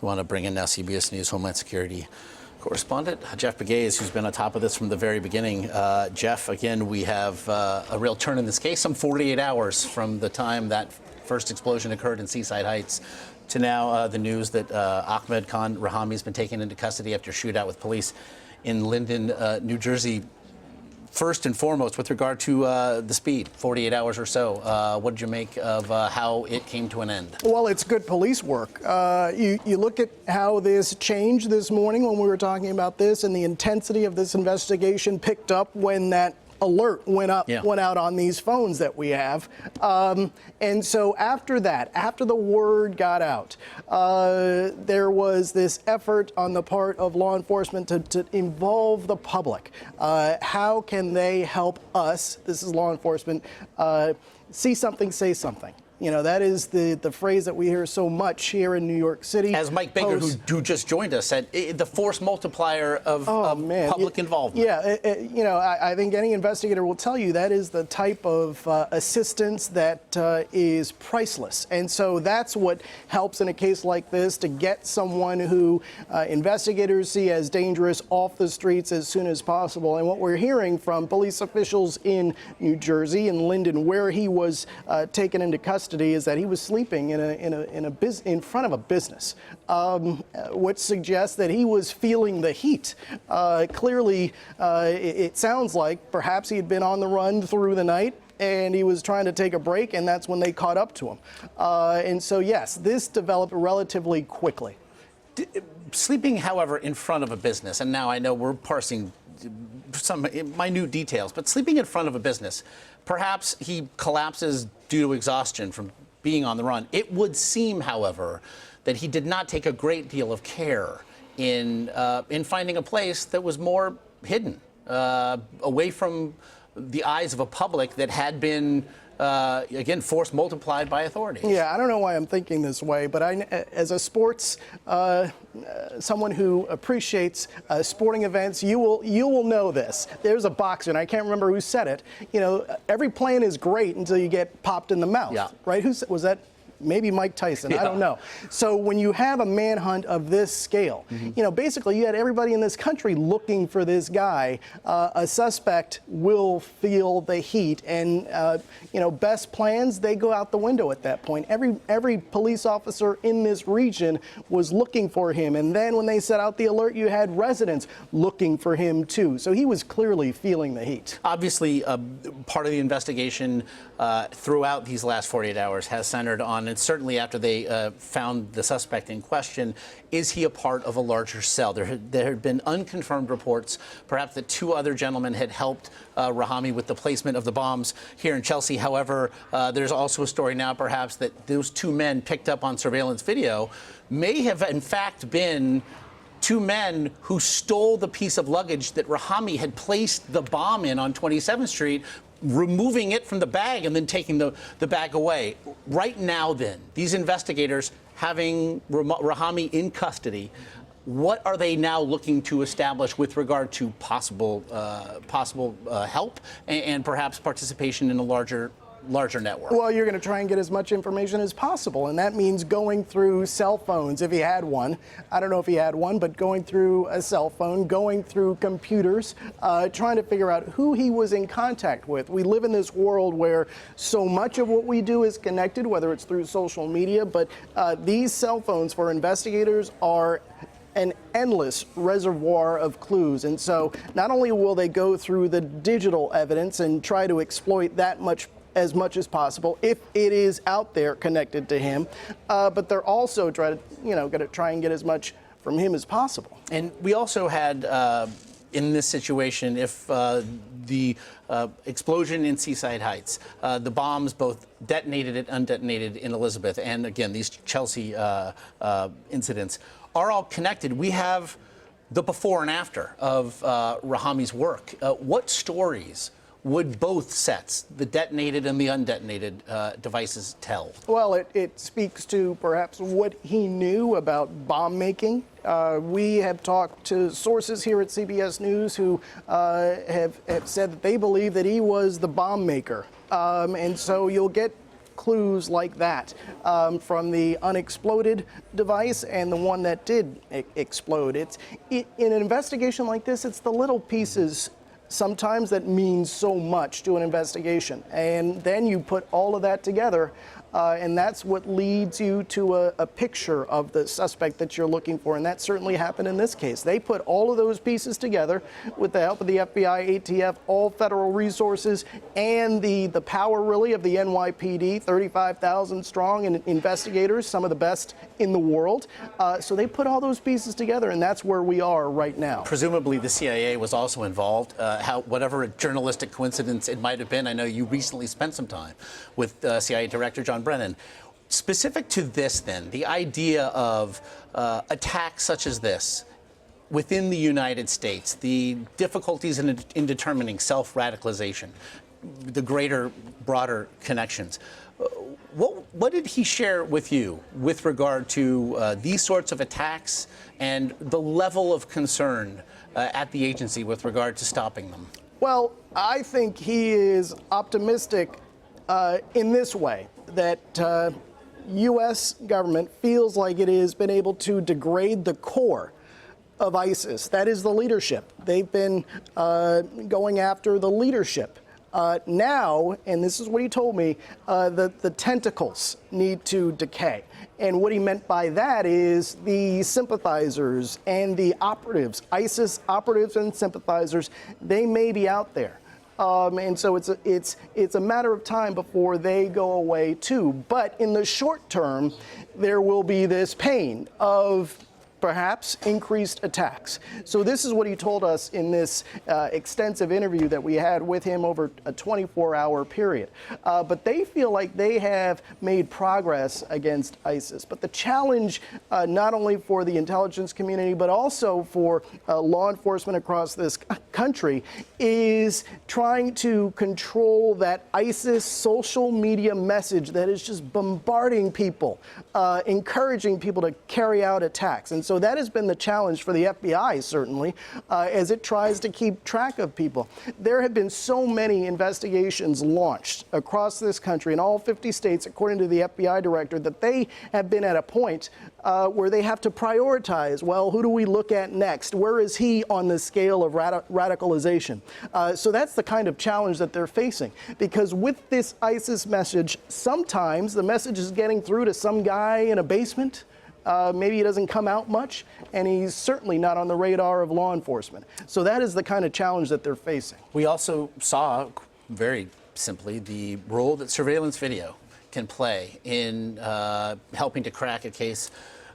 We want to bring in now CBS News Homeland Security correspondent Jeff Pegues, who's been on top of this from the very beginning. Jeff, again, we have a real turn in this case, some 48 hours from the time that first explosion occurred in Seaside Heights to now the news that Ahmad Khan Rahami has been taken into custody after a shootout with police in Linden, New Jersey. First and foremost, with regard to the speed, 48 hours or so, what did you make of how it came to an end? Well, it's good police work. You look at how this changed this morning when we were talking about this, and the intensity of this investigation picked up when that alert went out on these phones that we have. And so after that, after the word got out, there was this effort on the part of law enforcement to involve the public. How can they help us, this is law enforcement, see something, say something? You know, that is the phrase that we hear so much here in New York City. As Mike Baker, who just joined us, said, the force multiplier of public involvement. Yeah, you know, I think any investigator will tell you that is the type of assistance that is priceless. And so that's what helps in a case like this, to get someone who investigators see as dangerous off the streets as soon as possible. And what we're hearing from police officials in New Jersey, in Linden, where he was taken into custody, is that he was sleeping in front of a business, which suggests that he was feeling the heat. Clearly, it sounds like perhaps he had been on the run through the night, and he was trying to take a break, and that's when they caught up to him. And so, yes, this developed relatively quickly. Sleeping, however, in front of a business, and now I know we're parsing some minute details, but sleeping in front of a business, perhaps he collapses due to exhaustion from being on the run. It would seem, however, that he did not take a great deal of care in finding a place that was more hidden, away from the eyes of a public that had been again, force multiplied by authorities. Yeah, I don't know why I'm thinking this way, but as a sports, someone who appreciates sporting events, you will know this. There's a boxer, and I can't remember who said it. You know, every plan is great until you get popped in the mouth. Yeah. Right? Who was that? Maybe Mike Tyson, I don't know. So when you have a manhunt of this scale, you know, basically you had everybody in this country looking for this guy. A suspect will feel the heat, and you know, best plans, they go out the window at that point. Every police officer in this region was looking for him, and then when they set out the alert, you had residents looking for him too. So he was clearly feeling the heat. Obviously, part of the investigation throughout these last 48 hours has centered on, and certainly after they found the suspect in question, is he a part of a larger cell? There had been unconfirmed reports, perhaps that two other gentlemen had helped Rahami with the placement of the bombs here in Chelsea. However, there's also a story now, perhaps, that those two men picked up on surveillance video may have, in fact, been two men who stole the piece of luggage that Rahami had placed the bomb in on 27th Street, removing it from the bag and then taking the bag away. Right now, then, these investigators, having Rahami in custody, what are they now looking to establish with regard to possible help and perhaps participation in a larger network? Well, you're going to try and get as much information as possible, and that means going through cell phones, if he had one. I don't know if he had one, but going through a cell phone, going through computers, trying to figure out who he was in contact with. We live in this world where so much of what we do is connected, whether it's through social media, but these cell phones for investigators are an endless reservoir of clues. And so not only will they go through the digital evidence and try to exploit that as much as possible if it is out there connected to him, but they're also going to try and get as much from him as possible. And we also had in this situation, if the explosion in Seaside Heights, the bombs both detonated and undetonated in Elizabeth, and again these Chelsea incidents are all connected. We have the before and after of Rahami's work. What stories would both sets, the detonated and the undetonated devices, tell? Well, it speaks to perhaps what he knew about bomb making. We have talked to sources here at CBS News who have said that they believe that he was the bomb maker. And so you'll get clues like that from the unexploded device and the one that did explode. In an investigation like this, it's the little pieces sometimes that means so much to an investigation. And then you put all of that together, and that's what leads you to a picture of the suspect that you're looking for. And that certainly happened in this case. They put all of those pieces together with the help of the FBI, ATF, all federal resources, and the power really of the NYPD, 35,000 strong and investigators, some of the best in the world. So they put all those pieces together, and that's where we are right now. Presumably the CIA was also involved. Whatever journalistic coincidence it might have been, I know you recently spent some time with CIA Director John Brennan. Specific to this, then, the idea of attacks such as this within the United States, the difficulties in determining self-radicalization, the greater, broader connections. What did he share with you with regard to these sorts of attacks and the level of concern at the agency with regard to stopping them? Well, I think he is optimistic in this way, that U.S. government feels like it has been able to degrade the core of ISIS. That is the leadership. They've been going after the leadership. Now, and this is what he told me, the tentacles need to decay. And what he meant by that is the sympathizers and the operatives, ISIS operatives and sympathizers, they may be out there. And so it's a matter of time before they go away too. But in the short term, there will be this pain of perhaps increased attacks. So this is what he told us in this extensive interview that we had with him over a 24-hour period. But they feel like they have made progress against ISIS. But the challenge, not only for the intelligence community, but also for law enforcement across this country, is trying to control that ISIS social media message that is just bombarding people, encouraging people to carry out attacks. And so that has been the challenge for the FBI, certainly, as it tries to keep track of people. There have been so many investigations launched across this country in all 50 states, according to the FBI director, that they have been at a point where they have to prioritize, well, who do we look at next? Where is he on the scale of radicalization? So that's the kind of challenge that they're facing. Because with this ISIS message, sometimes the message is getting through to some guy in a basement. Maybe he doesn't come out much, and he's certainly not on the radar of law enforcement. So that is the kind of challenge that they're facing. We also saw, very simply, the role that surveillance video can play in helping to crack a case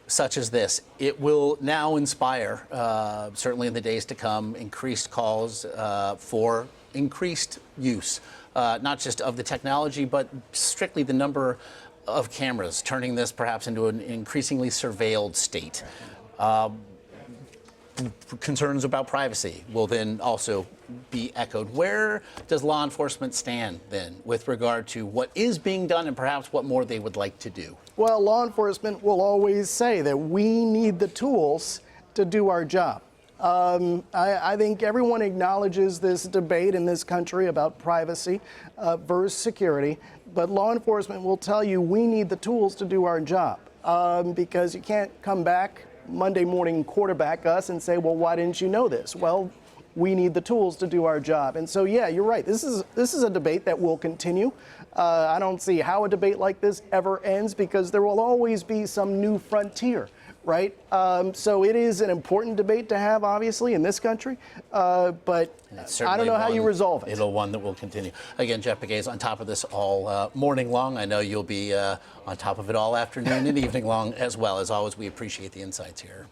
such as this. It will now inspire, certainly in the days to come, increased calls for increased use, not just of the technology, but strictly the number of cameras, turning this perhaps into an increasingly surveilled state. Concerns about privacy will then also be echoed. Where does law enforcement stand then with regard to what is being done and perhaps what more they would like to do? Well, law enforcement will always say that we need the tools to do our job. I think everyone acknowledges this debate in this country about privacy versus security, but law enforcement will tell you we need the tools to do our job, because you can't come back Monday morning quarterback us and say, well, why didn't you know this? Well, we need the tools to do our job. And so, yeah, you're right. This is a debate that will continue. I don't see how a debate like this ever ends, because there will always be some new frontier. Right? So it is an important debate to have, obviously, in this country, but I don't know how you resolve it. It'll one that will continue. Again, Jeff Pegues on top of this all morning long. I know you'll be on top of it all afternoon and evening long as well. As always, we appreciate the insights here.